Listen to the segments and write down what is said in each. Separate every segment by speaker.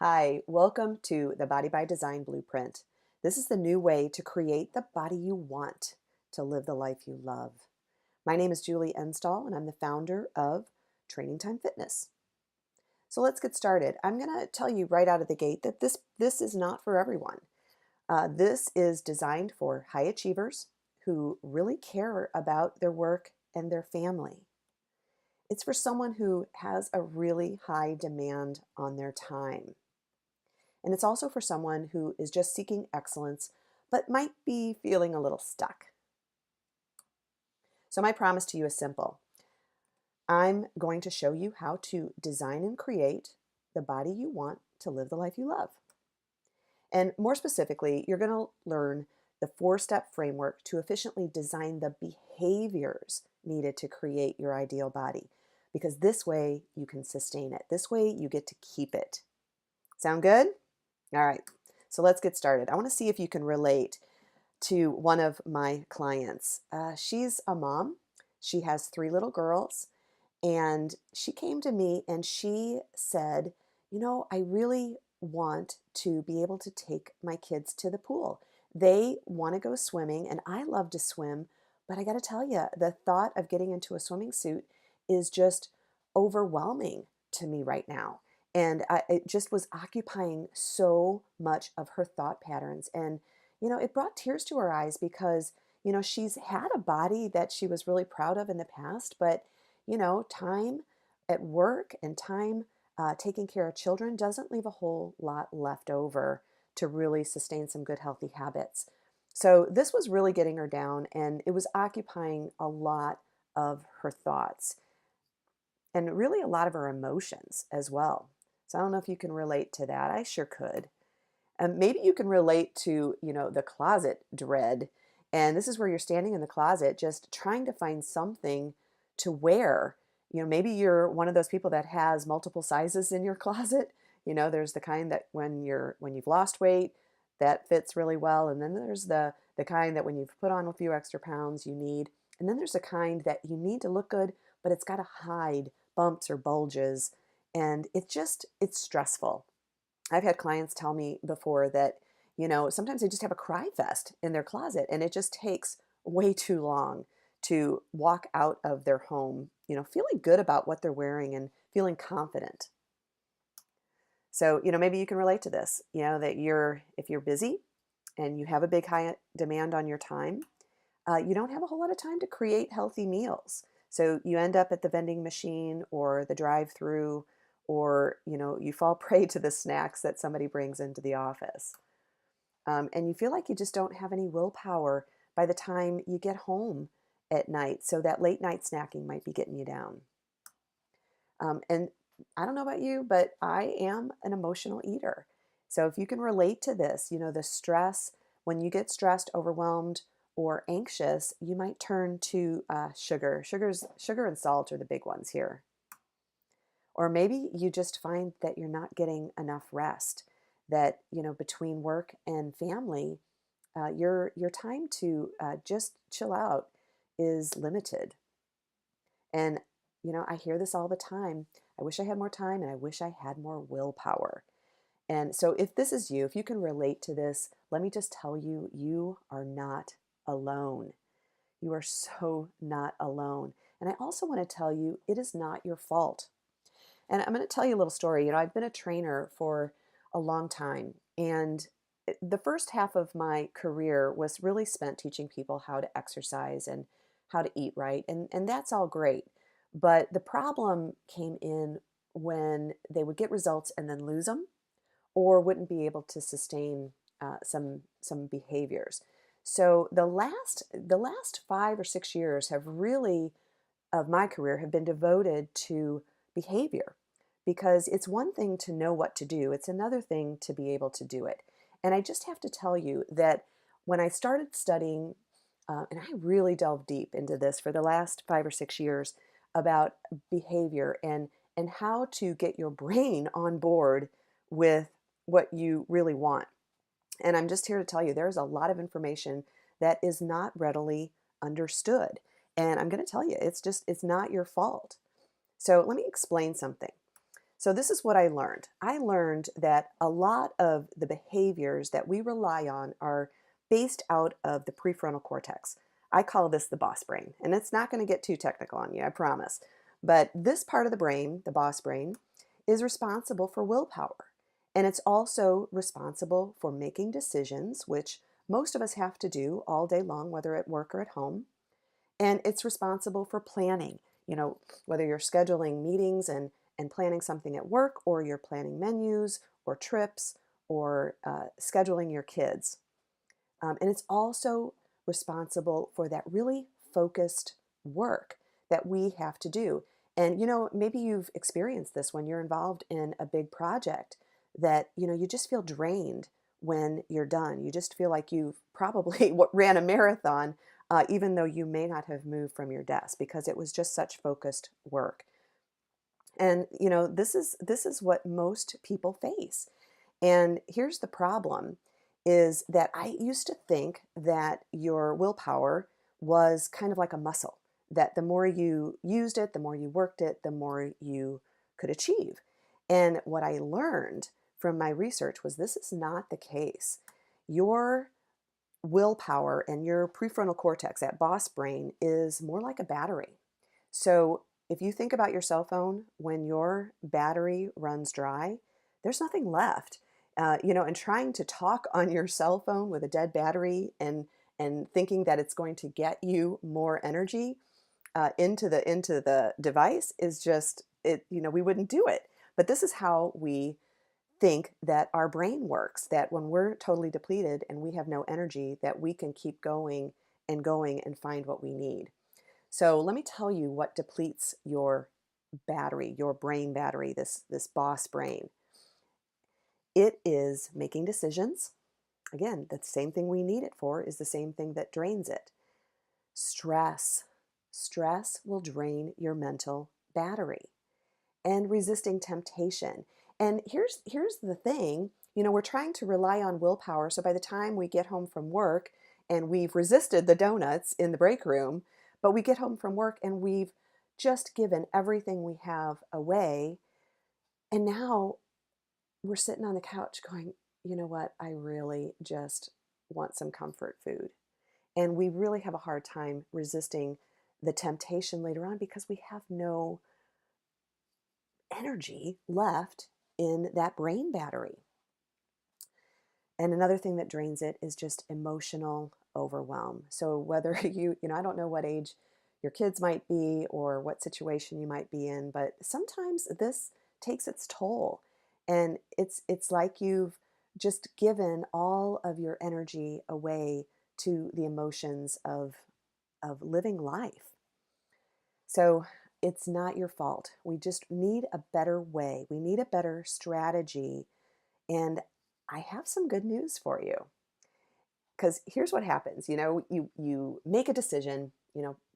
Speaker 1: Hi, welcome to the Body by Design Blueprint. This is the new way to create the body you want to live the life you love. My name is Julie Enstall, and I'm the founder of Training Time Fitness. So let's get started. I'm going to tell you right out of the gate that this is not for everyone. This is designed for high achievers who really care about their work and their family. It's for someone who has a really high demand on their time. And it's also for someone who is just seeking excellence, but might be feeling a little stuck. So my promise to you is simple. I'm going to show you how to design and create the body you want to live the life you love. And more specifically, you're going to learn the 4-step framework to efficiently design the behaviors needed to create your ideal body. Because this way you can sustain it. This way you get to keep it. Sound good? All right, so let's get started. I want to see if you can relate to one of my clients. She's a mom. She has 3 little girls, and she came to me and she said, I really want to be able to take my kids to the pool. They want to go swimming, and I love to swim, but I got to tell you, the thought of getting into a swimming suit is just overwhelming to me right now. And it just was occupying so much of her thought patterns. And, it brought tears to her eyes because, she's had a body that she was really proud of in the past, but, time at work and time taking care of children doesn't leave a whole lot left over to really sustain some good, healthy habits. So this was really getting her down, and it was occupying a lot of her thoughts and really a lot of her emotions as well. So I don't know if you can relate to that. I sure could. Maybe you can relate to, the closet dread. And this is where you're standing in the closet just trying to find something to wear. Maybe you're one of those people that has multiple sizes in your closet. There's the kind that when you've lost weight, that fits really well. And then there's the kind that when you've put on a few extra pounds, you need. And then there's the kind that you need to look good, but it's got to hide bumps or bulges. And it's stressful. I've had clients tell me before that, sometimes they just have a cry fest in their closet and it just takes way too long to walk out of their home, feeling good about what they're wearing and feeling confident. So, maybe you can relate to this, that if you're busy and you have a big high demand on your time, you don't have a whole lot of time to create healthy meals. So you end up at the vending machine or the drive-through, or you fall prey to the snacks that somebody brings into the office. And you feel like you just don't have any willpower by the time you get home at night. So that late night snacking might be getting you down. And I don't know about you, but I am an emotional eater. So if you can relate to this, the stress, when you get stressed, overwhelmed, or anxious, you might turn to sugar. Sugar and salt are the big ones here. Or maybe you just find that you're not getting enough rest, that, between work and family, your time to just chill out is limited. And, I hear this all the time. I wish I had more time and I wish I had more willpower. And so if this is you, if you can relate to this, let me just tell you, you are not alone. You are so not alone. And I also want to tell you, it is not your fault. And I'm going to tell you a little story. I've been a trainer for a long time. And the first half of my career was really spent teaching people how to exercise and how to eat right. And that's all great. But the problem came in when they would get results and then lose them, or wouldn't be able to sustain some behaviors. So the last 5 or 6 years have really of my career have been devoted to behavior, because it's one thing to know what to do, it's another thing to be able to do it. And I just have to tell you that when I started studying, and I really delved deep into this for the last 5 or 6 years about behavior and how to get your brain on board with what you really want. And I'm just here to tell you there's a lot of information that is not readily understood. And I'm going to tell you, it's not your fault. So let me explain something. So this is what I learned. I learned that a lot of the behaviors that we rely on are based out of the prefrontal cortex. I call this the boss brain, and it's not going to get too technical on you, I promise. But this part of the brain, the boss brain, is responsible for willpower. And it's also responsible for making decisions, which most of us have to do all day long, whether at work or at home. And it's responsible for planning, whether you're scheduling meetings and planning something at work, or you're planning menus or trips, or scheduling your kids. And it's also responsible for that really focused work that we have to do. And maybe you've experienced this when you're involved in a big project, that you just feel drained when you're done. You just feel like you've probably ran a marathon, even though you may not have moved from your desk, because it was just such focused work. And this is what most people face. And here's the problem, is that I used to think that your willpower was kind of like a muscle, that the more you used it, the more you worked it, the more you could achieve. And what I learned from my research was this is not the case. Your willpower and your prefrontal cortex, that boss brain, is more like a battery. So if you think about your cell phone, when your battery runs dry, there's nothing left. And trying to talk on your cell phone with a dead battery, and thinking that it's going to get you more energy into the device, is just it. We wouldn't do it. But this is how we think that our brain works, that when we're totally depleted and we have no energy, that we can keep going and find what we need. So let me tell you what depletes your battery, your brain battery, this boss brain. It is making decisions. Again, the same thing we need it for is the same thing that drains it. Stress. Stress will drain your mental battery. And resisting temptation. And here's the thing, we're trying to rely on willpower. So by the time we get home from work and we've resisted the donuts in the break room, but we get home from work and we've just given everything we have away, and now we're sitting on the couch going, you know what, I really just want some comfort food. And we really have a hard time resisting the temptation later on because we have no energy left in that brain battery. And another thing that drains it is just emotional overwhelm. So whether I don't know what age your kids might be or what situation you might be in, but sometimes this takes its toll. And it's like you've just given all of your energy away to the emotions of living life. So it's not your fault. We just need a better way. We need a better strategy. And I have some good news for you. Because here's what happens. You make a decision,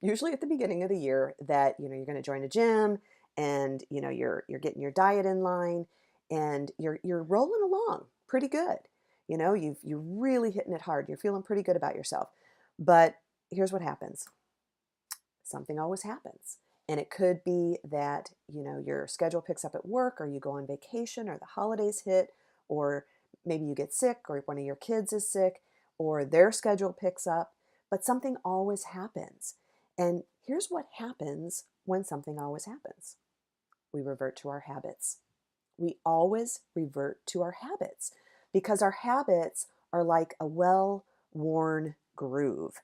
Speaker 1: usually at the beginning of the year, that you're going to join a gym, and you're getting your diet in line, and you're rolling along pretty good. You're really hitting it hard. You're feeling pretty good about yourself. But here's what happens. Something always happens. And it could be that, your schedule picks up at work, or you go on vacation, or the holidays hit, or maybe you get sick, or one of your kids is sick, or their schedule picks up, but something always happens. And here's what happens when something always happens. We revert to our habits. We always revert to our habits because our habits are like a well-worn groove,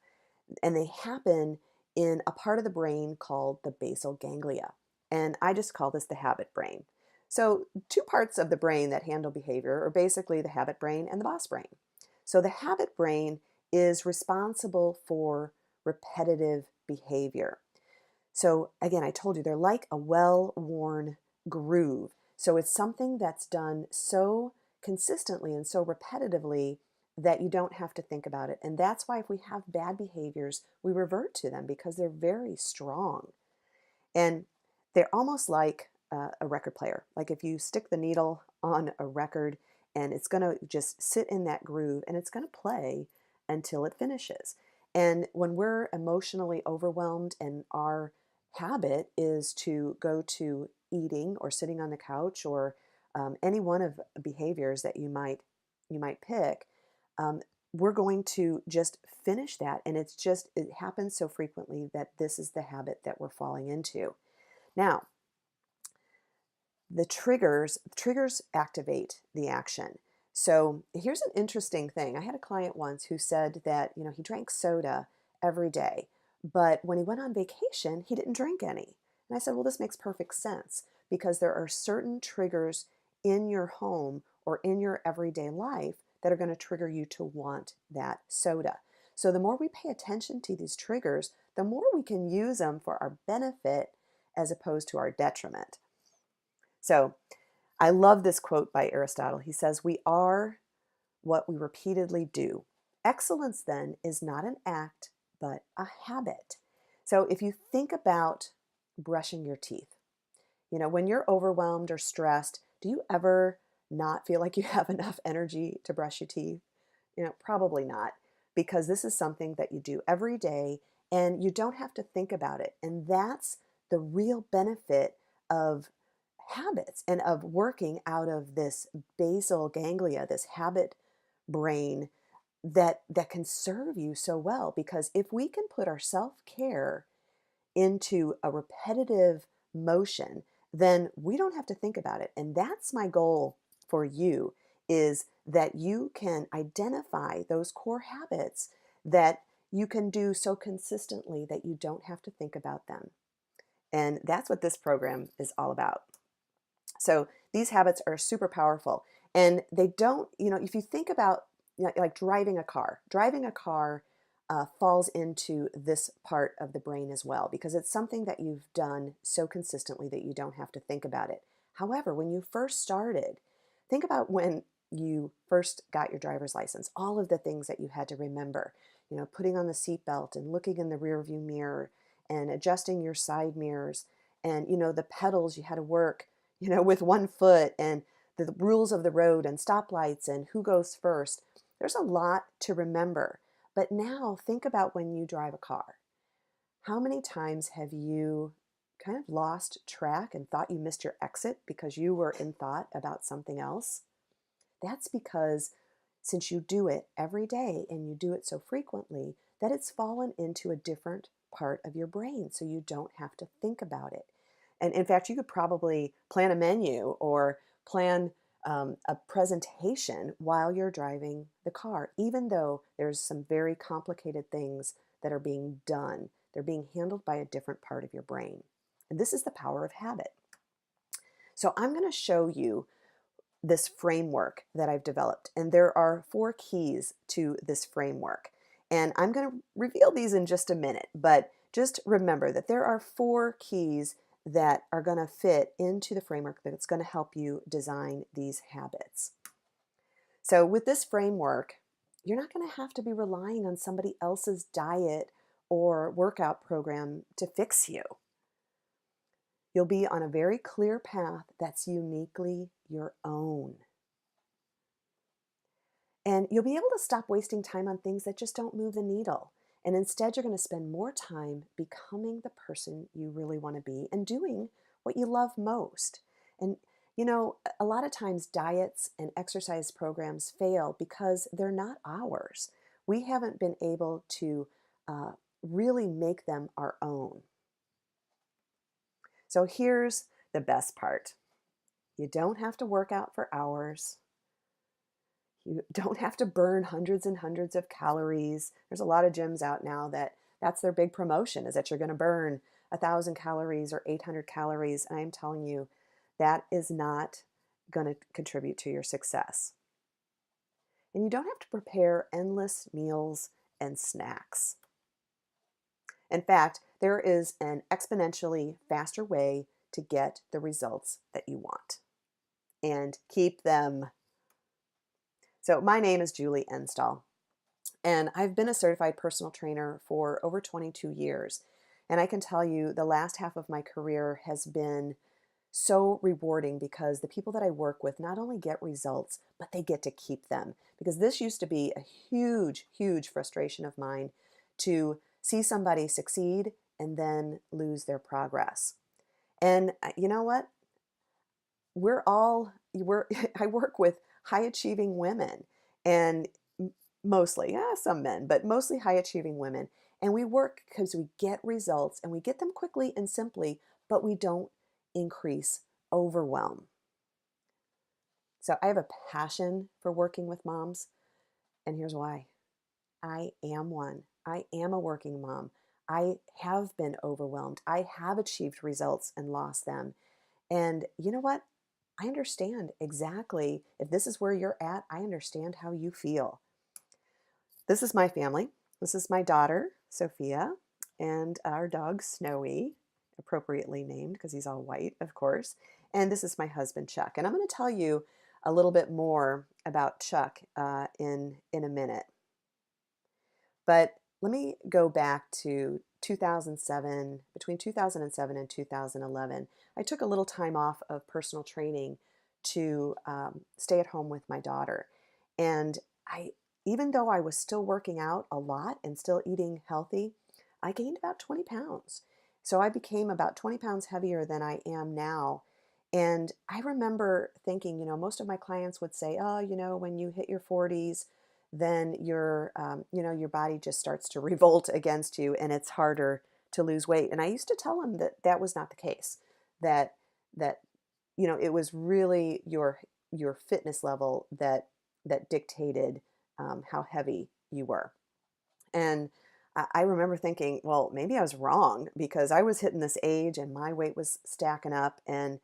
Speaker 1: and they happen in a part of the brain called the basal ganglia. And I just call this the habit brain. So, two parts of the brain that handle behavior are basically the habit brain and the boss brain. So, the habit brain is responsible for repetitive behavior. So, again, I told you they're like a well worn groove. So, it's something that's done so consistently and so repetitively that you don't have to think about it. And that's why if we have bad behaviors, we revert to them because they're very strong. And they're almost like a record player. Like if you stick the needle on a record, and it's going to just sit in that groove and it's going to play until it finishes. And when we're emotionally overwhelmed and our habit is to go to eating or sitting on the couch or any one of behaviors that you might pick, um, we're going to just finish that. And it happens so frequently that this is the habit that we're falling into. Now, the triggers activate the action. So here's an interesting thing. I had a client once who said that, he drank soda every day, but when he went on vacation, he didn't drink any. And I said, well, this makes perfect sense because there are certain triggers in your home or in your everyday life that are going to trigger you to want that soda. So the more we pay attention to these triggers, the more we can use them for our benefit as opposed to our detriment. So I love this quote by Aristotle. He says, "We are what we repeatedly do. Excellence then is not an act, but a habit." So if you think about brushing your teeth, when you're overwhelmed or stressed, do you ever not feel like you have enough energy to brush your teeth? Probably not, because this is something that you do every day and you don't have to think about it. And that's the real benefit of habits and of working out of this basal ganglia, this habit brain that can serve you so well. Because if we can put our self-care into a repetitive motion, then we don't have to think about it. And that's my goal for you, is that you can identify those core habits that you can do so consistently that you don't have to think about them. And that's what this program is all about. So these habits are super powerful, and they don't, if you think about, like driving a car falls into this part of the brain as well, because it's something that you've done so consistently that you don't have to think about it. However, when you first started, think about when you first got your driver's license, all of the things that you had to remember, putting on the seatbelt and looking in the rearview mirror and adjusting your side mirrors, and, the pedals you had to work, with one foot, and the rules of the road and stoplights and who goes first. There's a lot to remember. But now think about when you drive a car. How many times have you kind of lost track and thought you missed your exit because you were in thought about something else? That's because since you do it every day and you do it so frequently, that it's fallen into a different part of your brain, so you don't have to think about it. And in fact, you could probably plan a menu or plan a presentation while you're driving the car, even though there's some very complicated things that are being done. They're being handled by a different part of your brain. And this is the power of habit. So I'm going to show you this framework that I've developed. And there are 4 keys to this framework. And I'm going to reveal these in just a minute, but just remember that there are 4 keys that are going to fit into the framework that's going to help you design these habits. So with this framework, you're not going to have to be relying on somebody else's diet or workout program to fix you. You'll be on a very clear path that's uniquely your own. And you'll be able to stop wasting time on things that just don't move the needle. And instead, you're going to spend more time becoming the person you really want to be and doing what you love most. And, a lot of times diets and exercise programs fail because they're not ours. We haven't been able to really make them our own. So here's the best part. You don't have to work out for hours. You don't have to burn hundreds and hundreds of calories. There's a lot of gyms out now that's their big promotion, is that you're going to burn 1,000 calories or 800 calories. And I'm telling you, that is not going to contribute to your success. And you don't have to prepare endless meals and snacks. In fact, there is an exponentially faster way to get the results that you want and keep them. So my name is Julie Enstall, and I've been a certified personal trainer for over 22 years. And I can tell you the last half of my career has been so rewarding because the people that I work with not only get results, but they get to keep them. Because this used to be a huge, huge frustration of mine, to see somebody succeed and then lose their progress. And you know what? we're I work with high achieving women and mostly, yeah, some men, but mostly high achieving women. And we work because we get results and we get them quickly and simply, but we don't increase overwhelm. So I have a passion for working with moms, and here's why. I am one. I am a working mom. I have been overwhelmed. I have achieved results and lost them. And you know what? I understand exactly if this is where you're at, I understand how you feel. This is my family. This is my daughter, Sophia, and our dog, Snowy, appropriately named because he's all white, of course. And this is my husband, Chuck. And I'm going to tell you a little bit more about Chuck in a minute. But let me go back to 2007, between 2007 and 2011. I took a little time off of personal training to stay at home with my daughter. And even though I was still working out a lot and still eating healthy, I gained about 20 pounds. So I became about 20 pounds heavier than I am now. And I remember thinking, most of my clients would say, oh, when you hit your 40s, then your body just starts to revolt against you and it's harder to lose weight. And I used to tell them that that was not the case, that that it was really your fitness level that dictated how heavy you were. And I remember thinking, well, maybe I was wrong because I was hitting this age and my weight was stacking up. And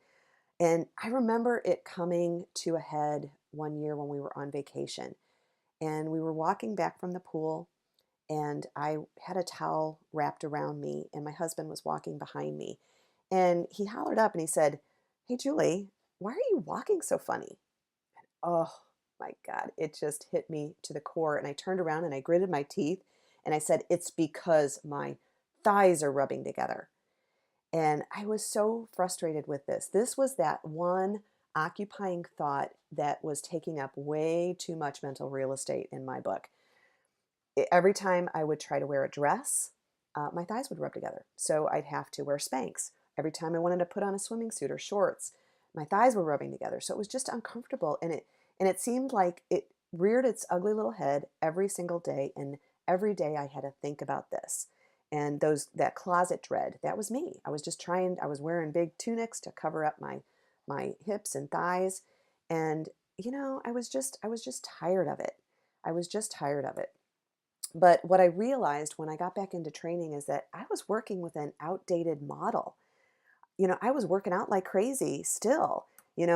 Speaker 1: I remember it coming to a head one year when we were on vacation and we were walking back from the pool, and I had a towel wrapped around me, and my husband was walking behind me. And he hollered up and he said, "Hey, Julie, why are you walking so funny?" Oh my God, it just hit me to the core. And I turned around and I gritted my teeth and I said, "It's because my thighs are rubbing together." And I was so frustrated with this. This was that one occupying thought that was taking up way too much mental real estate in my book. Every time I would try to wear a dress, my thighs would rub together. So I'd have to wear Spanx. Every time I wanted to put on a swimming suit or shorts, my thighs were rubbing together. So it was just uncomfortable. And it seemed like it reared its ugly little head every single day. And every day I had to think about this. And that closet dread, that was me. I was wearing big tunics to cover up my hips and thighs. And I was just tired of it. I was just tired of it. But what I realized when I got back into training is that I was working with an outdated model. I was working out like crazy still,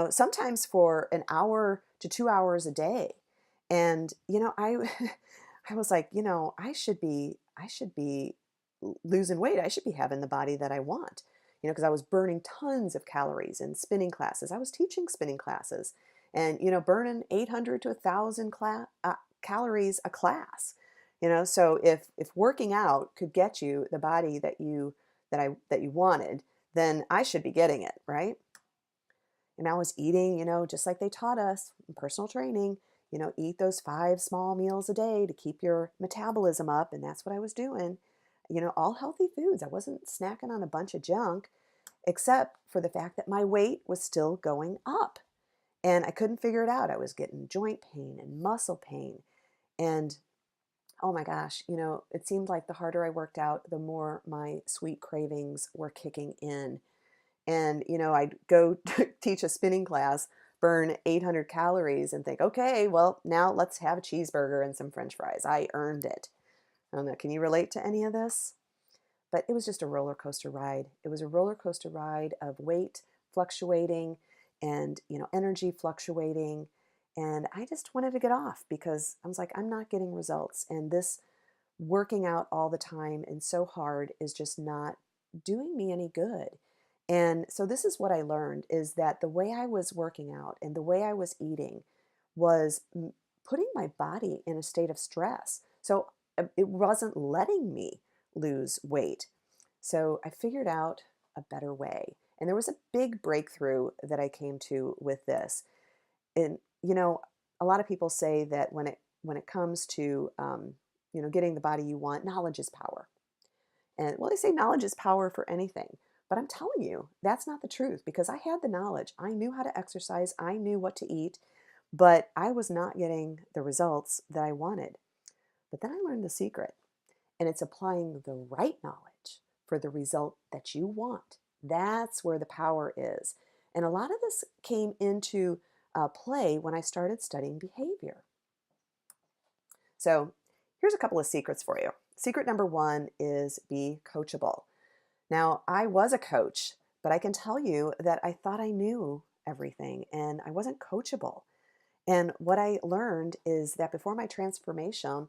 Speaker 1: sometimes for an hour to 2 hours a day. And, I was like, I should be losing weight. I should be having the body that I want, because I was burning tons of calories in spinning classes. I was teaching spinning classes and, burning 800 to 1,000 calories a class. So if working out could get you the body that you wanted, then I should be getting it, right? And I was eating, just like they taught us in personal training, eat those 5 small meals a day to keep your metabolism up. And that's what I was doing. All healthy foods. I wasn't snacking on a bunch of junk, except for the fact that my weight was still going up. And I couldn't figure it out. I was getting joint pain and muscle pain. And oh my gosh, it seemed like the harder I worked out, the more my sweet cravings were kicking in. And, I'd go teach a spinning class, burn 800 calories, and think, okay, well, now let's have a cheeseburger and some french fries. I earned it. I don't know. Can you relate to any of this? But it was just a roller coaster ride. It was a roller coaster ride of weight fluctuating and, energy fluctuating. And I just wanted to get off because I was like, I'm not getting results. And this working out all the time and so hard is just not doing me any good. And so this is what I learned is that the way I was working out and the way I was eating was putting my body in a state of stress. So it wasn't letting me lose weight. So I figured out a better way. And there was a big breakthrough that I came to with this. And a lot of people say that when it comes to getting the body you want, knowledge is power. And well, they say knowledge is power for anything, But I'm telling you, that's not the truth because I had the knowledge. I knew how to exercise, I knew what to eat, but I was not getting the results that I wanted. But then I learned the secret, and it's applying the right knowledge for the result that you want. That's where the power is. And a lot of this came into play when I started studying behavior. So here's a couple of secrets for you. Secret number one is be coachable. Now, I was a coach, but I can tell you that I thought I knew everything and I wasn't coachable. And what I learned is that before my transformation,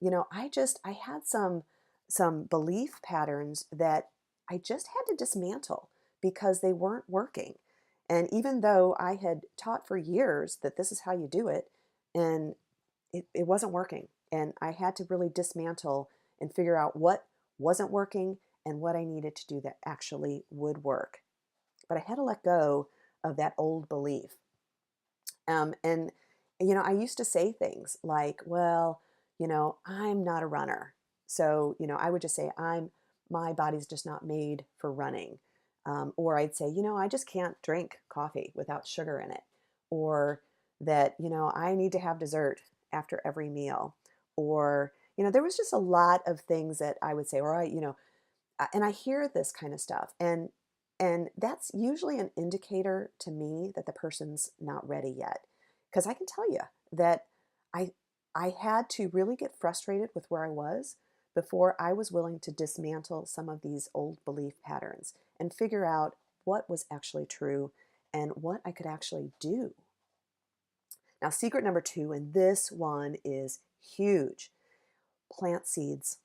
Speaker 1: I had some belief patterns that I just had to dismantle because they weren't working. And even though I had taught for years that this is how you do it, and it wasn't working. And I had to really dismantle and figure out what wasn't working and what I needed to do that actually would work. But I had to let go of that old belief. And I used to say things like, well, I'm not a runner. So, I would just say, my body's just not made for running. Or I'd say, I just can't drink coffee without sugar in it. Or that, I need to have dessert after every meal. Or, there was just a lot of things that I would say, or and I hear this kind of stuff. And that's usually an indicator to me that the person's not ready yet. Because I can tell you that I I had to really get frustrated with where I was before I was willing to dismantle some of these old belief patterns and figure out what was actually true and what I could actually do. Now, secret number two, and this one is huge: plant seeds.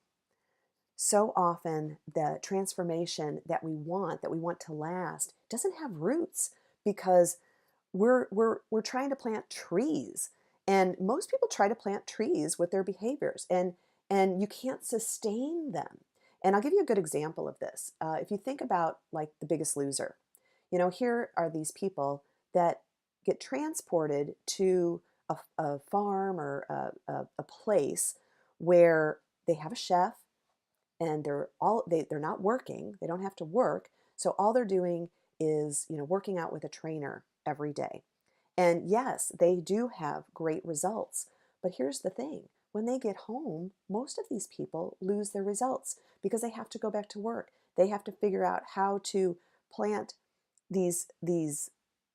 Speaker 1: So often the transformation that we want to last, doesn't have roots because we're trying to plant trees. And most people try to plant trees with their behaviors, and you can't sustain them. And I'll give you a good example of this. If you think about like The Biggest Loser, here are these people that get transported to a farm or a place where they have a chef, and they're not working. They don't have to work. So all they're doing is, working out with a trainer every day. And yes, they do have great results. But here's the thing: when they get home, most of these people lose their results because they have to go back to work. They have to figure out how to plant these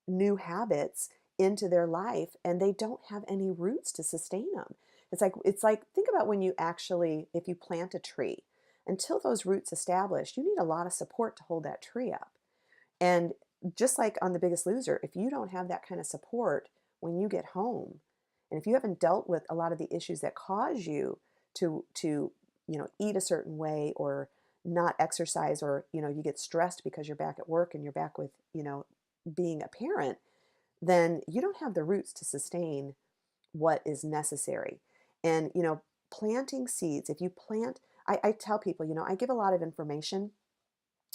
Speaker 1: new habits into their life, and they don't have any roots to sustain them. It's like think about when you actually, if you plant a tree, until those roots establish, you need a lot of support to hold that tree up. And just like on The Biggest Loser, if you don't have that kind of support when you get home, and if you haven't dealt with a lot of the issues that cause you to eat a certain way, or not exercise, or you get stressed because you're back at work and you're back with being a parent, then you don't have the roots to sustain what is necessary. And planting seeds, if you plant, I tell people, I give a lot of information,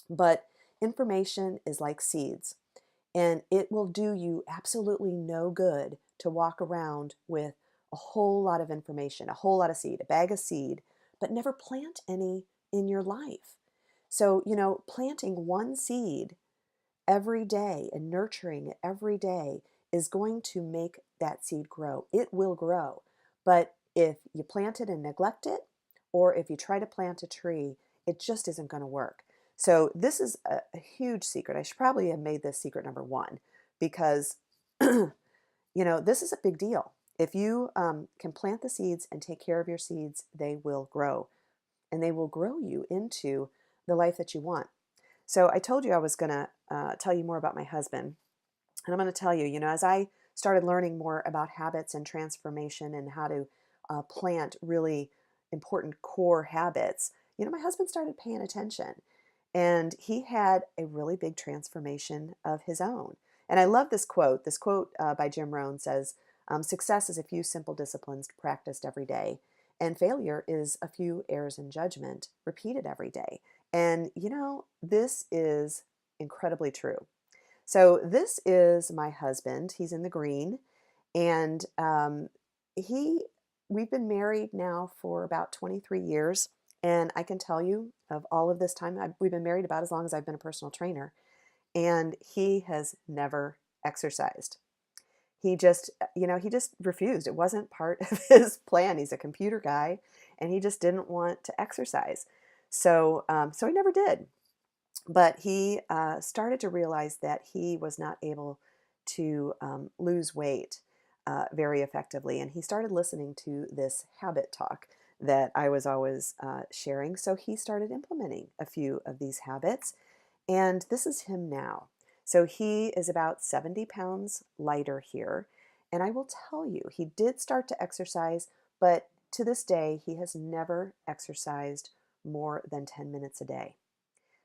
Speaker 1: but information is like seeds, and it will do you absolutely no good to walk around with a whole lot of information, a whole lot of seed, a bag of seed, but never plant any in your life. So, planting one seed every day and nurturing it every day is going to make that seed grow. It will grow. But if you plant it and neglect it, or if you try to plant a tree, it just isn't going to work. So this is a huge secret. I should probably have made this secret number one, because this is a big deal. If you can plant the seeds and take care of your seeds, they will grow, and they will grow you into the life that you want. So I told you I was going to tell you more about my husband. And I'm going to tell you, as I started learning more about habits and transformation and how to plant really important core habits, my husband started paying attention. And he had a really big transformation of his own. And I love this quote. This quote by Jim Rohn says, success is a few simple disciplines practiced every day, and failure is a few errors in judgment repeated every day. And, this is incredibly true. So this is my husband. He's in the green, and he we've been married now for about 23 years, and I can tell you of all of this time. We've been married about as long as I've been a personal trainer, and he has never exercised. He just refused. It wasn't part of his plan. He's a computer guy, and he just didn't want to exercise. So he never did. But he started to realize that he was not able to lose weight very effectively. And he started listening to this habit talk that I was always sharing. So he started implementing a few of these habits. And this is him now. So he is about 70 pounds lighter here. And I will tell you, he did start to exercise, but to this day, he has never exercised more than 10 minutes a day.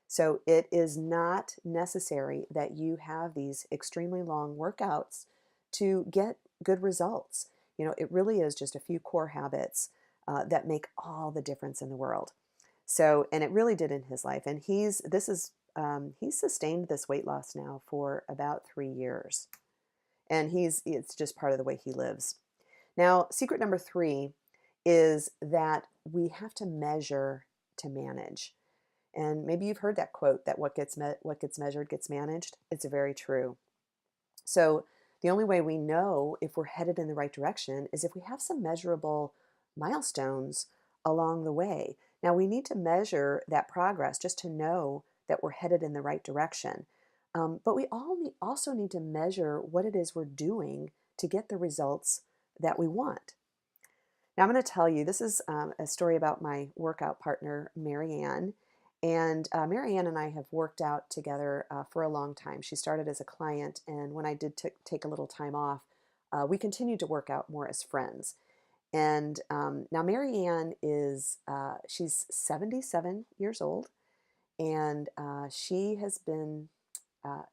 Speaker 1: So it is not necessary that you have these extremely long workouts to get good results. It really is just a few core habits that make all the difference in the world. So, and it really did in his life. And he's sustained this weight loss now for about 3 years. And it's just part of the way he lives. Now, secret number 3 is that we have to measure to manage. And maybe you've heard that quote that what gets measured gets managed. It's very true. So the only way we know if we're headed in the right direction is if we have some measurable milestones along the way. Now we need to measure that progress just to know that we're headed in the right direction. But we also need to measure what it is we're doing to get the results that we want. Now I'm going to tell you, this is a story about my workout partner, Marianne. And Marianne and I have worked out together for a long time. She started as a client, and when I did take a little time off, we continued to work out more as friends. And now Marianne she's 77 years old, and she has been,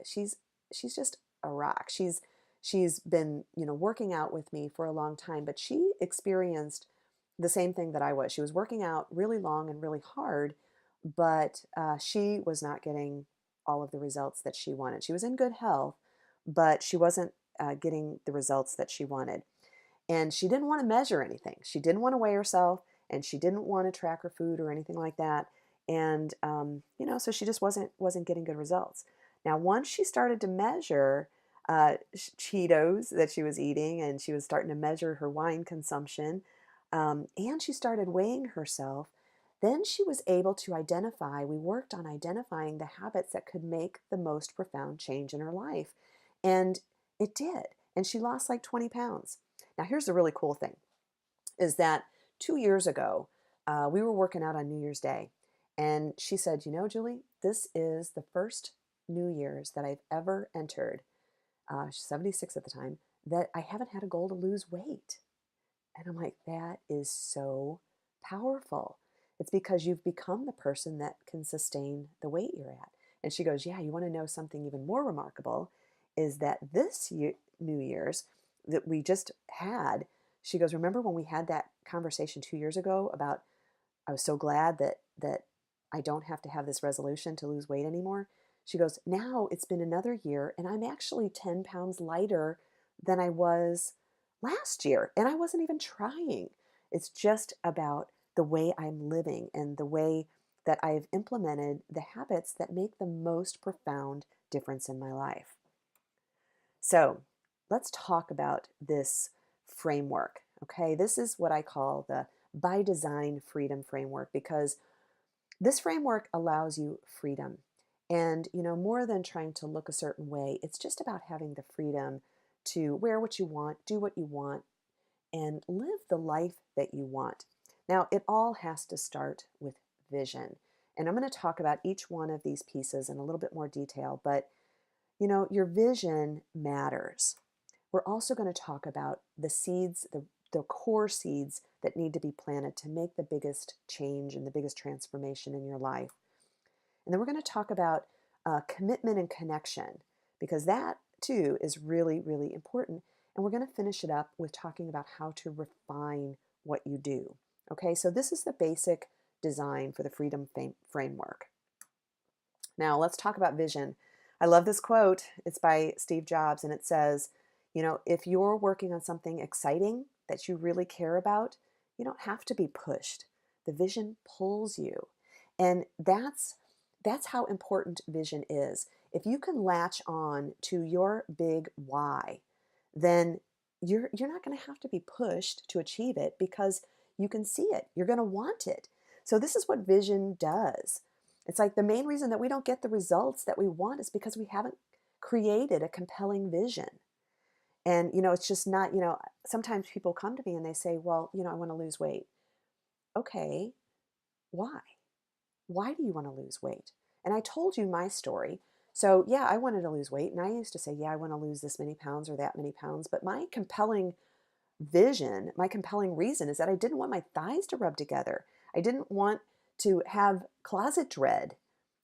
Speaker 1: she's just a rock. She's been, working out with me for a long time, but she experienced the same thing that I was. She was working out really long and really hard, but she was not getting all of the results that she wanted. She was in good health, but she wasn't getting the results that she wanted. And she didn't want to measure anything. She didn't want to weigh herself, and she didn't want to track her food or anything like that. And so she just wasn't getting good results. Now, once she started to measure Cheetos that she was eating, and she was starting to measure her wine consumption, and she started weighing herself, then she was able to we worked on identifying the habits that could make the most profound change in her life. And it did. And she lost like 20 pounds. Now, here's the really cool thing is that 2 years ago, we were working out on New Year's Day. And she said, Julie, this is the first New Year's that I've ever entered. She's 76 at the time, that I haven't had a goal to lose weight. And I'm like, that is so powerful. It's because you've become the person that can sustain the weight you're at. And she goes, yeah, you want to know something even more remarkable is that this New Year's that we just had, she goes, remember when we had that conversation 2 years ago about, I was so glad that I don't have to have this resolution to lose weight anymore. She goes, now it's been another year and I'm actually 10 pounds lighter than I was last year. And I wasn't even trying. It's just about the way I'm living and the way that I've implemented the habits that make the most profound difference in my life. So let's talk about this framework. Okay, this is what I call the by design freedom framework, because this framework allows you freedom. And, more than trying to look a certain way, it's just about having the freedom to wear what you want, do what you want, and live the life that you want. Now, it all has to start with vision. And I'm going to talk about each one of these pieces in a little bit more detail, but your vision matters. We're also going to talk about the seeds, the core seeds that need to be planted to make the biggest change and the biggest transformation in your life. And then we're going to talk about commitment and connection, because that too is really, really important. And we're going to finish it up with talking about how to refine what you do. Okay, so this is the basic design for the Freedom Framework. Now let's talk about vision. I love this quote. It's by Steve Jobs, and it says, if you're working on something exciting that you really care about, you don't have to be pushed. The vision pulls you. And that's how important vision is. If you can latch on to your big why, then you're not going to have to be pushed to achieve it because you can see it. You're going to want it. So this is what vision does. It's like the main reason that we don't get the results that we want is because we haven't created a compelling vision. And it's just not, sometimes people come to me and they say, "Well, I want to lose weight." Okay, why? Why do you want to lose weight? And I told you my story. So, yeah, I wanted to lose weight. And I used to say, yeah, I want to lose this many pounds or that many pounds. But my compelling vision, my compelling reason is that I didn't want my thighs to rub together. I didn't want to have closet dread.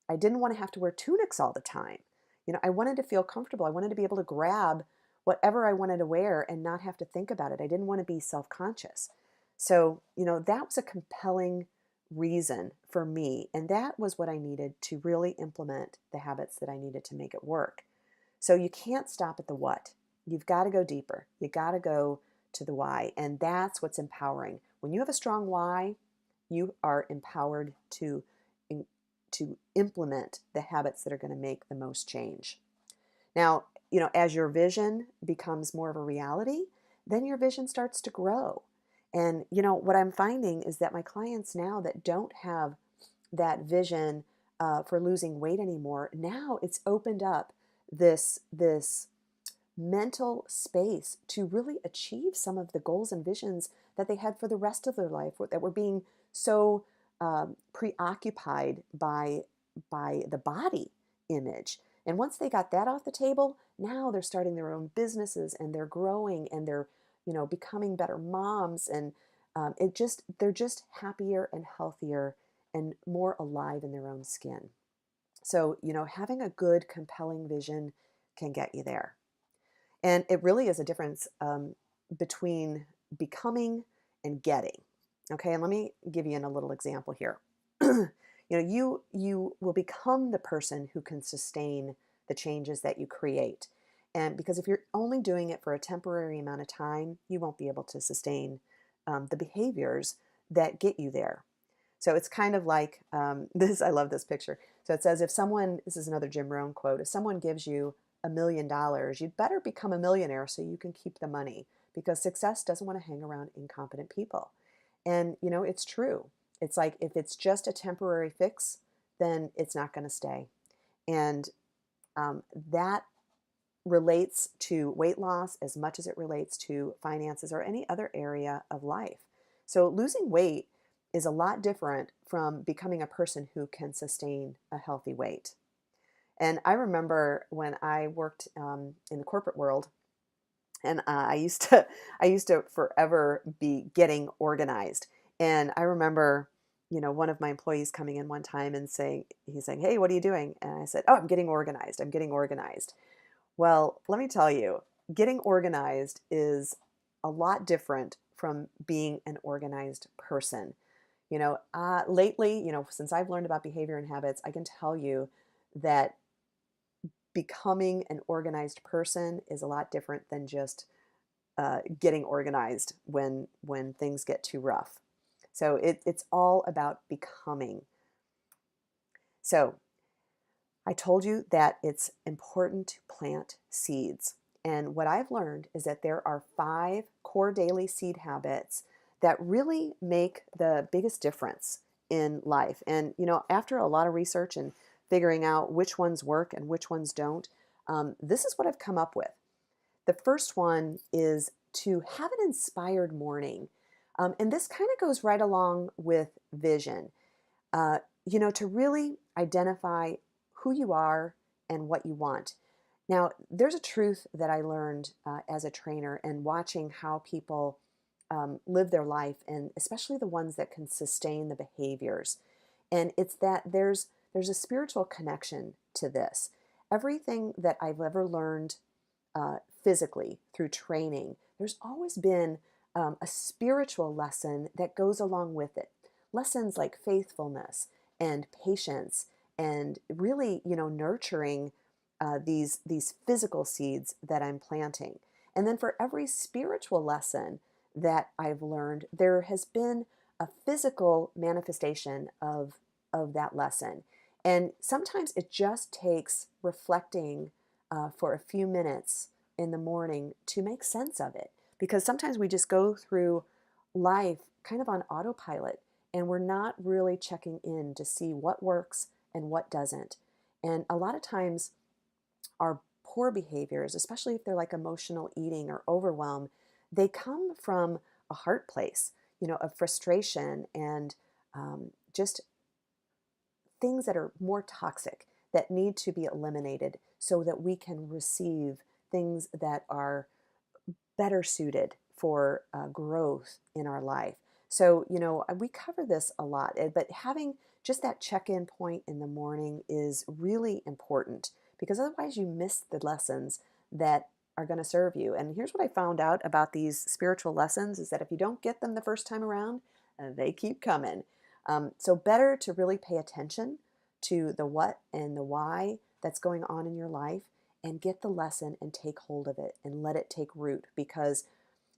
Speaker 1: I didn't want to have to wear tunics all the time. I wanted to feel comfortable. I wanted to be able to grab whatever I wanted to wear and not have to think about it. I didn't want to be self conscious. So, that was a compelling reason for me. And that was what I needed to really implement the habits that I needed to make it work. So, you can't stop at the what. You've got to go deeper. You got to go to the why. And that's what's empowering. When you have a strong why, you are empowered to implement the habits that are going to make the most change. Now, as your vision becomes more of a reality, then your vision starts to grow. And, what I'm finding is that my clients now that don't have that vision for losing weight anymore, now it's opened up this mental space to really achieve some of the goals and visions that they had for the rest of their life that were being so preoccupied by the body image. And once they got that off the table, now they're starting their own businesses and they're growing and they're becoming better moms, and they're just happier and healthier and more alive in their own skin. So having a good compelling vision can get you there. And it really is a difference between becoming and getting. Okay, and let me give you a little example here. You will become the person who can sustain the changes that you create. And because if you're only doing it for a temporary amount of time, you won't be able to sustain the behaviors that get you there. So it's kind of like this. I love this picture. So it says, this is another Jim Rohn quote, if someone gives you $1 million, you'd better become a millionaire so you can keep the money, because success doesn't want to hang around incompetent people. And, it's true. It's like if it's just a temporary fix, then it's not going to stay. And that relates to weight loss as much as it relates to finances or any other area of life. So losing weight is a lot different from becoming a person who can sustain a healthy weight. And I remember when I worked in the corporate world, and I used to forever be getting organized. And I remember, one of my employees coming in one time and he's saying, "Hey, what are you doing?" And I said, "Oh, I'm getting organized. I'm getting organized." Well, let me tell you, getting organized is a lot different from being an organized person. Lately, since I've learned about behavior and habits, I can tell you that becoming an organized person is a lot different than just getting organized when things get too rough. So it's all about becoming. So I told you that it's important to plant seeds. And what I've learned is that there are 5 core daily seed habits that really make the biggest difference in life. And, after a lot of research and figuring out which ones work and which ones don't, this is what I've come up with. The first one is to have an inspired morning. And this kind of goes right along with vision. To really identify who you are and what you want. Now, there's a truth that I learned as a trainer and watching how people live their life, and especially the ones that can sustain the behaviors. And it's that there's a spiritual connection to this. Everything that I've ever learned physically through training, there's always been a spiritual lesson that goes along with it. Lessons like faithfulness and patience and really, nurturing these physical seeds that I'm planting. And then for every spiritual lesson that I've learned, there has been a physical manifestation of of that lesson. And sometimes it just takes reflecting for a few minutes in the morning to make sense of it. Because sometimes we just go through life kind of on autopilot and we're not really checking in to see what works and what doesn't. And a lot of times, our poor behaviors, especially if they're like emotional eating or overwhelm, they come from a heart place, of frustration and just things that are more toxic that need to be eliminated so that we can receive things that are better suited for growth in our life. So, we cover this a lot, but having just that check in point in the morning is really important because otherwise you miss the lessons that are going to serve you. And here's what I found out about these spiritual lessons is that if you don't get them the first time around, they keep coming. So, better to really pay attention to the what and the why that's going on in your life and get the lesson and take hold of it and let it take root because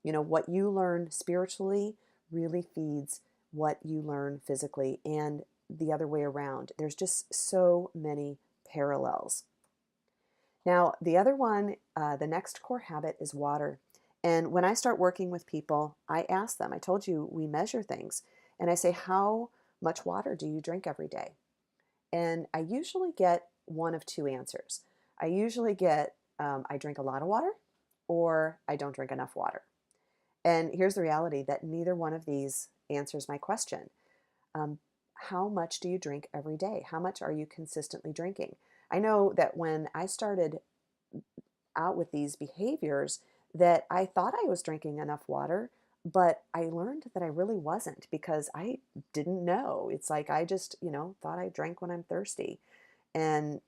Speaker 1: what you learn spiritually really feeds what you learn physically and the other way around. There's just so many parallels. Now, the other one, the next core habit is water. And when I start working with people, I ask them, I told you we measure things, and I say, how much water do you drink every day? And I usually get one of two answers. I usually get, I drink a lot of water, or I don't drink enough water. And here's the reality that neither one of these answers my question. How much do you drink every day? How much are you consistently drinking? I know that when I started out with these behaviors, that I thought I was drinking enough water, but I learned that I really wasn't because I didn't know. It's like I just, thought I drank when I'm thirsty. And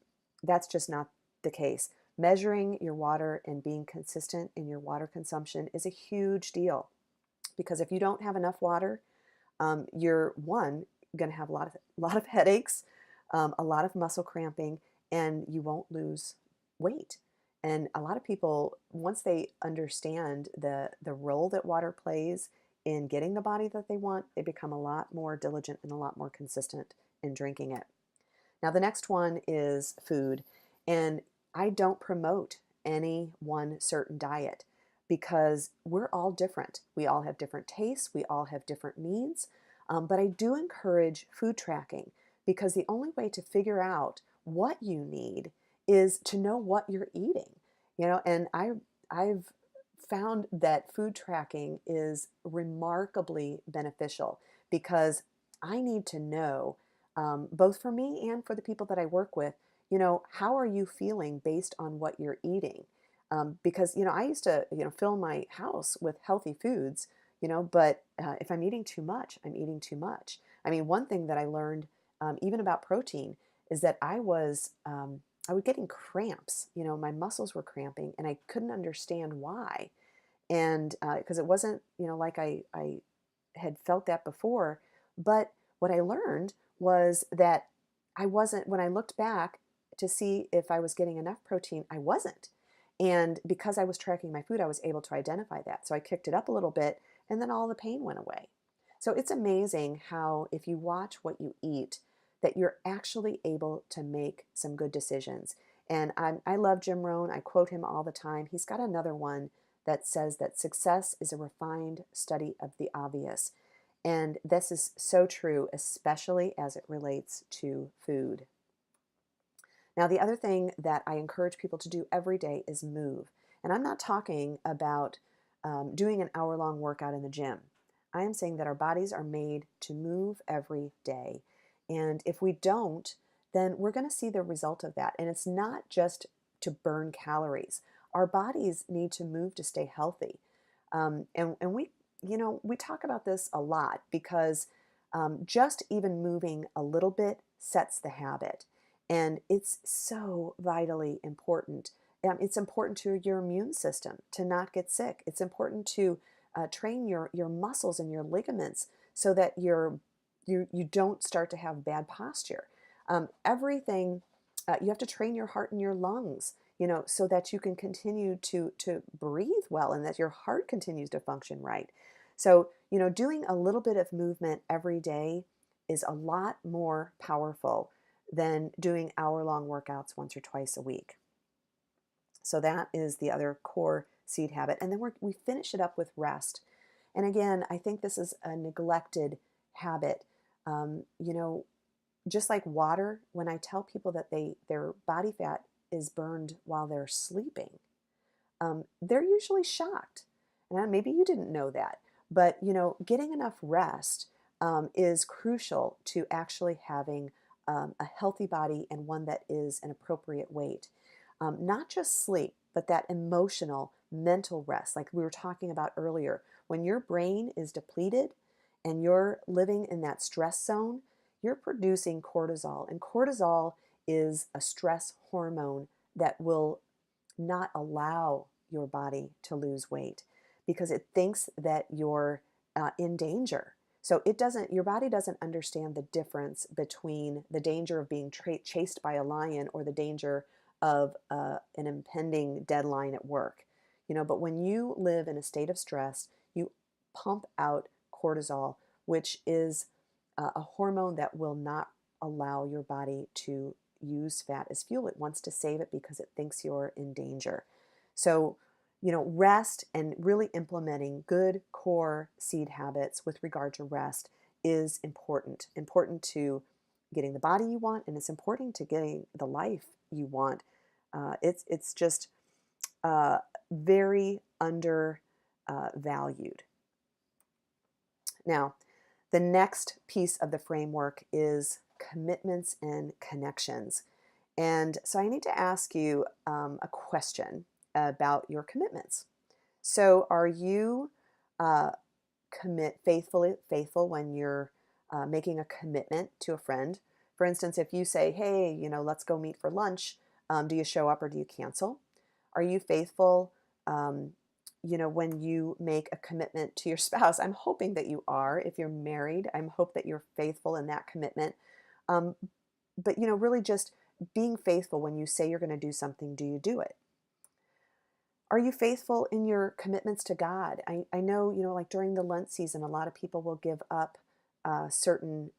Speaker 1: that's just not the case. Measuring your water and being consistent in your water consumption is a huge deal because if you don't have enough water, you're one going to have a lot of headaches, a lot of muscle cramping, and you won't lose weight. And a lot of people, once they understand the role that water plays in getting the body that they want, they become a lot more diligent and a lot more consistent in drinking it. Now, the next one is food. And I don't promote any one certain diet because we're all different. We all have different tastes, we all have different needs. But I do encourage food tracking because the only way to figure out what you need is to know what you're eating. And I've found that food tracking is remarkably beneficial because I need to know, both for me and for the people that I work with, how are you feeling based on what you're eating? Because, I used to, fill my house with healthy foods, but if I'm eating too much, I'm eating too much. I mean, one thing that I learned, even about protein, is that I was getting cramps. My muscles were cramping, and I couldn't understand why. And because it wasn't, like I had felt that before. But what I learned was that I wasn't, when I looked back to see if I was getting enough protein, I wasn't. And because I was tracking my food, I was able to identify that. So I kicked it up a little bit, and then all the pain went away. So it's amazing how, if you watch what you eat, that you're actually able to make some good decisions. And I love Jim Rohn. I quote him all the time. He's got another one that says that success is a refined study of the obvious. And this is so true, especially as it relates to food. Now, the other thing that I encourage people to do every day is move. And I'm not talking about doing an hour-long workout in the gym. I am saying that our bodies are made to move every day. And if we don't, then we're going to see the result of that. And it's not just to burn calories. Our bodies need to move to stay healthy. And we talk about this a lot because just even moving a little bit sets the habit. And it's so vitally important. It's important to your immune system to not get sick. It's important to train your muscles and your ligaments so that you don't start to have bad posture. Everything, you have to train your heart and your lungs, so that you can continue to breathe well and that your heart continues to function right. So, doing a little bit of movement every day is a lot more powerful than doing hour-long workouts once or twice a week. So that is the other core seed habit. And then we finish it up with rest. And again, I think this is a neglected habit. You know, just like water, when I tell people that their body fat is burned while they're sleeping, they're usually shocked. And maybe you didn't know that, but you know, getting enough rest is crucial to actually having a healthy body and one that is an appropriate weight. Not just sleep, but that emotional, mental rest, like we were talking about earlier. When your brain is depleted and you're living in that stress zone, you're producing cortisol, and cortisol is a stress hormone that will not allow your body to lose weight because it thinks that you're in danger. So it doesn't, your body doesn't understand the difference between the danger of being chased by a lion or the danger of an impending deadline at work. You know, but when you live in a state of stress, you pump out cortisol, which is a hormone that will not allow your body to use fat as fuel. It wants to save it because it thinks you're in danger. So, you know, rest and really implementing good core seed habits with regard to rest is important. Important to getting the body you want, and it's important to getting the life you want. It's just very under valued. Now, the next piece of the framework is commitments and connections. And so I need to ask you a question about your commitments. So are you uh, faithful when you're making a commitment to a friend? For instance, if you say, hey, you know, let's go meet for lunch, do you show up or do you cancel? Are you faithful, you know, when you make a commitment to your spouse? I'm hoping that you are. If you're married, I'm hope that you're faithful in that commitment. Um, but, you know, really just being faithful when you say you're going to do something, do you do it? Are you faithful in your commitments to God? I know, you know, like during the Lent season, a lot of people will give up certain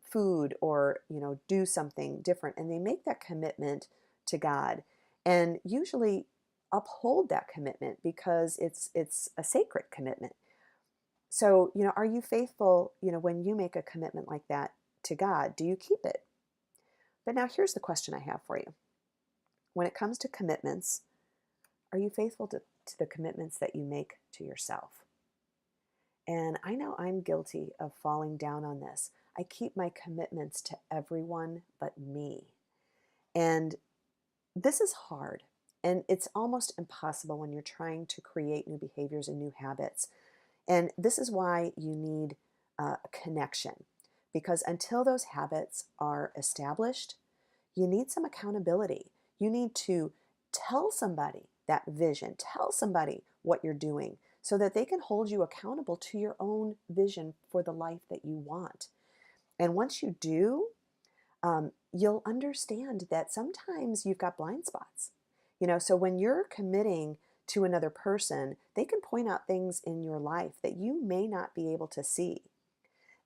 Speaker 1: food or, you know, do something different, and they make that commitment to God, and usually uphold that commitment because it's a sacred commitment. So, you know, are you faithful, you know, when you make a commitment like that to God? Do you keep it? But now here's the question I have for you. When it comes to commitments, are you faithful to the commitments that you make to yourself? And I know I'm guilty of falling down on this. I keep my commitments to everyone but me. And this is hard. And it's almost impossible when you're trying to create new behaviors and new habits. And this is why you need a connection. Because until those habits are established, you need some accountability. You need to tell somebody that vision, tell somebody what you're doing so that they can hold you accountable to your own vision for the life that you want. And once you do, you'll understand that sometimes you've got blind spots. You know, so when you're committing to another person, they can point out things in your life that you may not be able to see.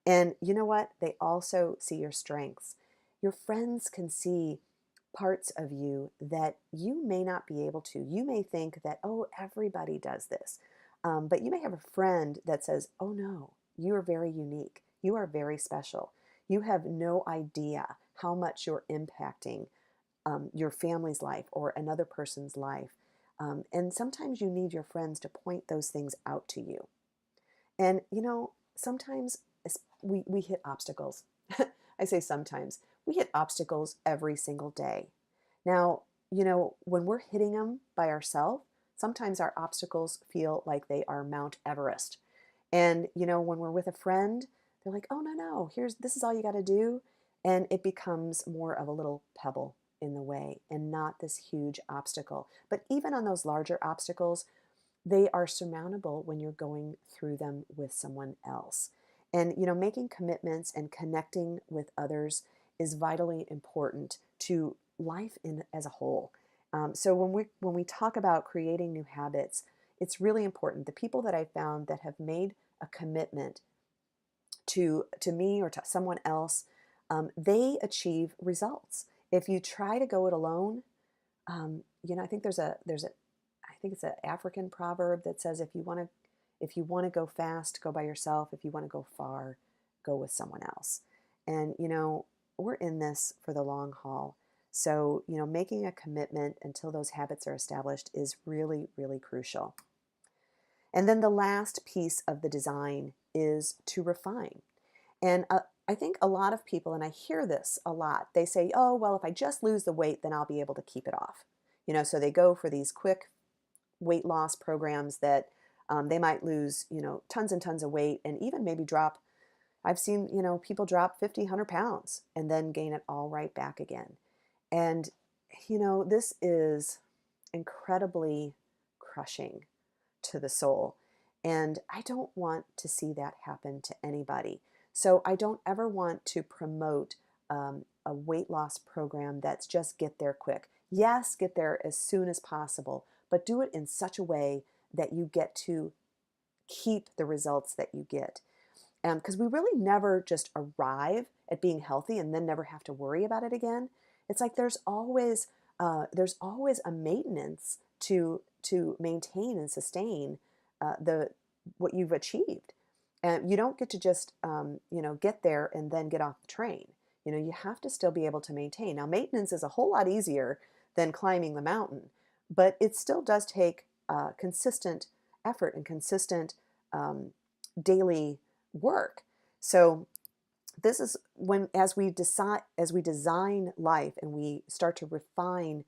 Speaker 1: And you know what? They also see your strengths. Your friends can see parts of you that you may not be able to. You may think that, oh, everybody does this. But you may have a friend that says, oh, no, you are very unique. You are very special. You have no idea how much you're impacting your family's life or another person's life. And sometimes you need your friends to point those things out to you. And, you know, sometimes we hit obstacles. I say sometimes. We hit obstacles every single day. Now, you know, when we're hitting them by ourselves, sometimes our obstacles feel like they are Mount Everest. And, you know, when we're with a friend, they're like, oh, no, no, this is all you got to do. And it becomes more of a little pebble in the way and not this huge obstacle. But even on those larger obstacles, they are surmountable when you're going through them with someone else. And, you know, making commitments and connecting with others is vitally important to life as a whole. So when we talk about creating new habits, it's really important. The people that I found that have made a commitment to me or to someone else, they achieve results. If you try to go it alone, I think I think it's an African proverb that says if you want to go fast, go by yourself. If you want to go far, go with someone else. And we're in this for the long haul. So, making a commitment until those habits are established is really, really crucial. And then the last piece of the design is to refine. And I think a lot of people, and I hear this a lot, they say, oh, well, if I just lose the weight, then I'll be able to keep it off. So they go for these quick weight loss programs that they might lose, tons and tons of weight and even maybe drop. I've seen, people drop 50, 100 pounds and then gain it all right back again. And, this is incredibly crushing to the soul. And I don't want to see that happen to anybody. So I don't ever want to promote a weight loss program that's just get there quick. Yes, get there as soon as possible, but do it in such a way that you get to keep the results that you get. Because we really never just arrive at being healthy and then never have to worry about it again. It's like there's always a maintenance to maintain and sustain the what you've achieved. And you don't get to just get there and then get off the train. You have to still be able to maintain. Now, maintenance is a whole lot easier than climbing the mountain, but it still does take consistent effort and consistent daily work. So this is when, as we design life and we start to refine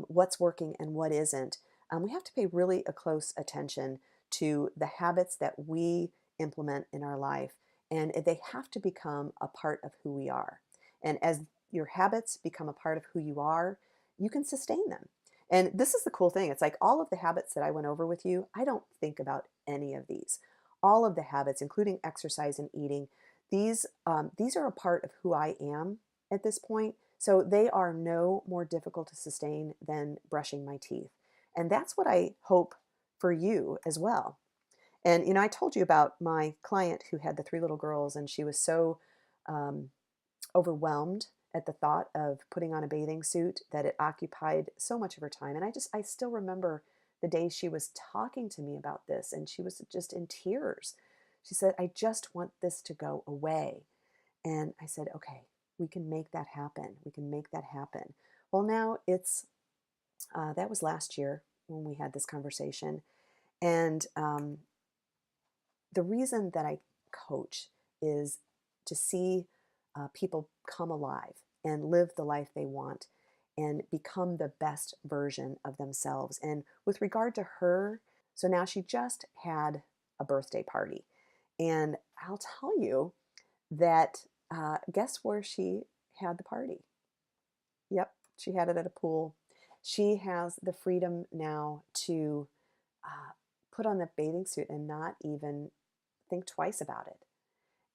Speaker 1: what's working and what isn't, we have to pay really a close attention to the habits that we implement in our life, and they have to become a part of who we are. And as your habits become a part of who you are, you can sustain them. And this is the cool thing. It's like all of the habits that I went over with you, I don't think about any of these. All of the habits, including exercise and eating, these are a part of who I am at this point. So they are no more difficult to sustain than brushing my teeth. And that's what I hope for you as well. And, I told you about my client who had the 3 little girls, and she was so um, overwhelmed at the thought of putting on a bathing suit that it occupied so much of her time. And I still remember the day she was talking to me about this, and she was just in tears. She said, I just want this to go away. And I said, okay, we can make that happen. We can make that happen. Well, now that was last year when we had this conversation. And the reason that I coach is to see people come alive and live the life they want and become the best version of themselves. And with regard to her, so now she just had a birthday party. And I'll tell you that guess where she had the party? Yep, she had it at a pool. She has the freedom now to put on the bathing suit and not even think twice about it.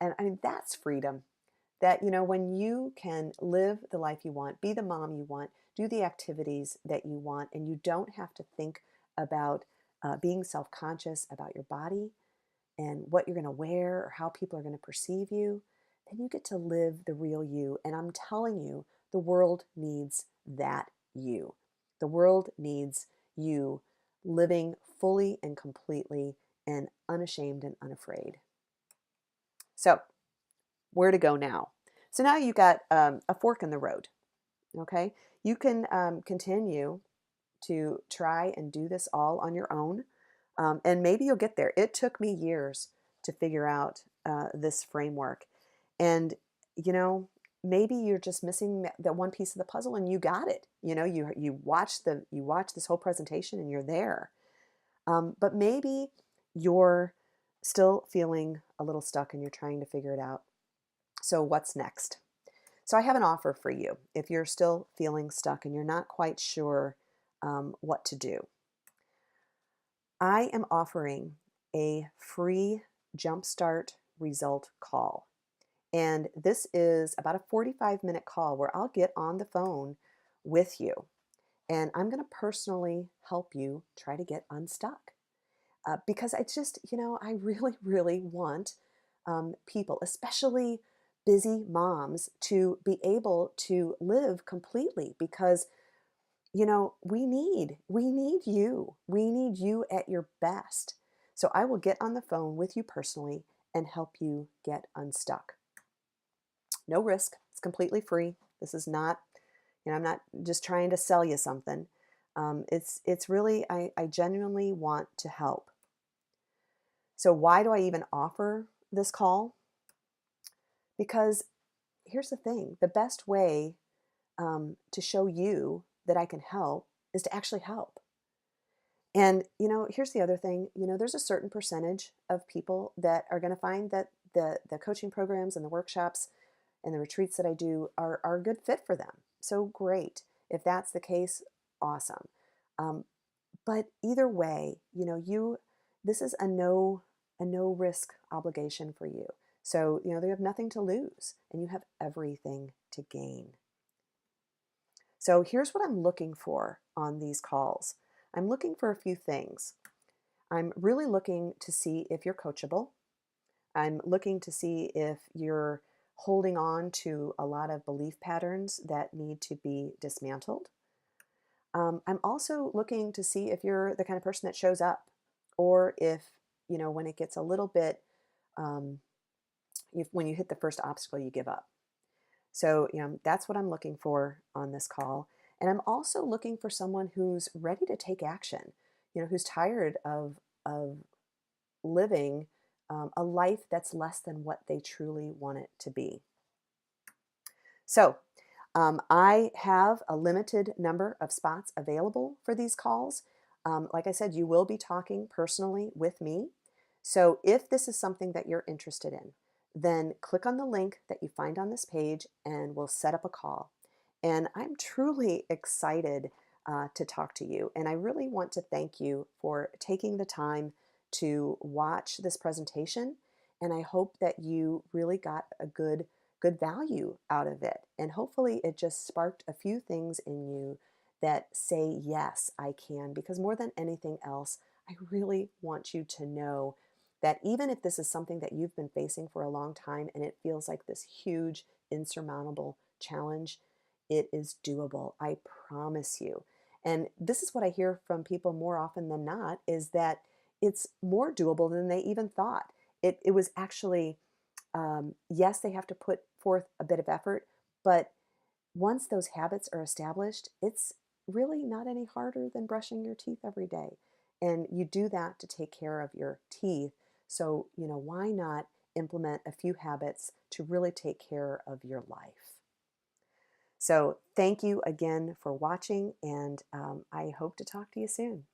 Speaker 1: And I mean, that's freedom. That, when you can live the life you want, be the mom you want, do the activities that you want, and you don't have to think about being self conscious about your body and what you're going to wear or how people are going to perceive you, then you get to live the real you. And I'm telling you, the world needs that you. The world needs you living fully and completely and unashamed and unafraid. So, where to go now? So now you've got a fork in the road. Okay, you can continue to try and do this all on your own, and maybe you'll get there. It took me years to figure out this framework, and maybe you're just missing that one piece of the puzzle, and you got it. You watch this whole presentation, and you're there. But maybe you're still feeling a little stuck, and you're trying to figure it out. So what's next? So I have an offer for you if you're still feeling stuck and you're not quite sure what to do. I am offering a free Jumpstart result call. And this is about a 45-minute call where I'll get on the phone with you. And I'm going to personally help you try to get unstuck. Because it's just, I really, really want people, especially busy moms, to be able to live completely because we need you. We need you at your best. So I will get on the phone with you personally and help you get unstuck. No risk. It's completely free. This is not, I'm not just trying to sell you something. It's really, I genuinely want to help. So why do I even offer this call? Because here's the thing: the best way to show you that I can help is to actually help. And here's the other thing. There's a certain percentage of people that are going to find that the coaching programs and the workshops and the retreats that I do are a good fit for them. So great. If that's the case, awesome. Um, but either way, this is a no risk obligation for you. So, they have nothing to lose and you have everything to gain. So here's what I'm looking for on these calls. I'm looking for a few things. I'm really looking to see if you're coachable. I'm looking to see if you're holding on to a lot of belief patterns that need to be dismantled. I'm also looking to see if you're the kind of person that shows up, or if, when it gets a little bit, um, when you hit the first obstacle, you give up. So, that's what I'm looking for on this call. And I'm also looking for someone who's ready to take action, who's tired of living a life that's less than what they truly want it to be. So, I have a limited number of spots available for these calls. Like I said, you will be talking personally with me. So if this is something that you're interested in, then click on the link that you find on this page and we'll set up a call. And I'm truly excited to talk to you. And I really want to thank you for taking the time to watch this presentation. And I hope that you really got a good value out of it. And hopefully it just sparked a few things in you that say, yes, I can. Because more than anything else, I really want you to know that even if this is something that you've been facing for a long time and it feels like this huge, insurmountable challenge, it is doable. I promise you. And this is what I hear from people more often than not, is that it's more doable than they even thought. It was actually, yes, they have to put forth a bit of effort, but once those habits are established, it's really not any harder than brushing your teeth every day. And you do that to take care of your teeth. So, why not implement a few habits to really take care of your life? So, thank you again for watching, and I hope to talk to you soon.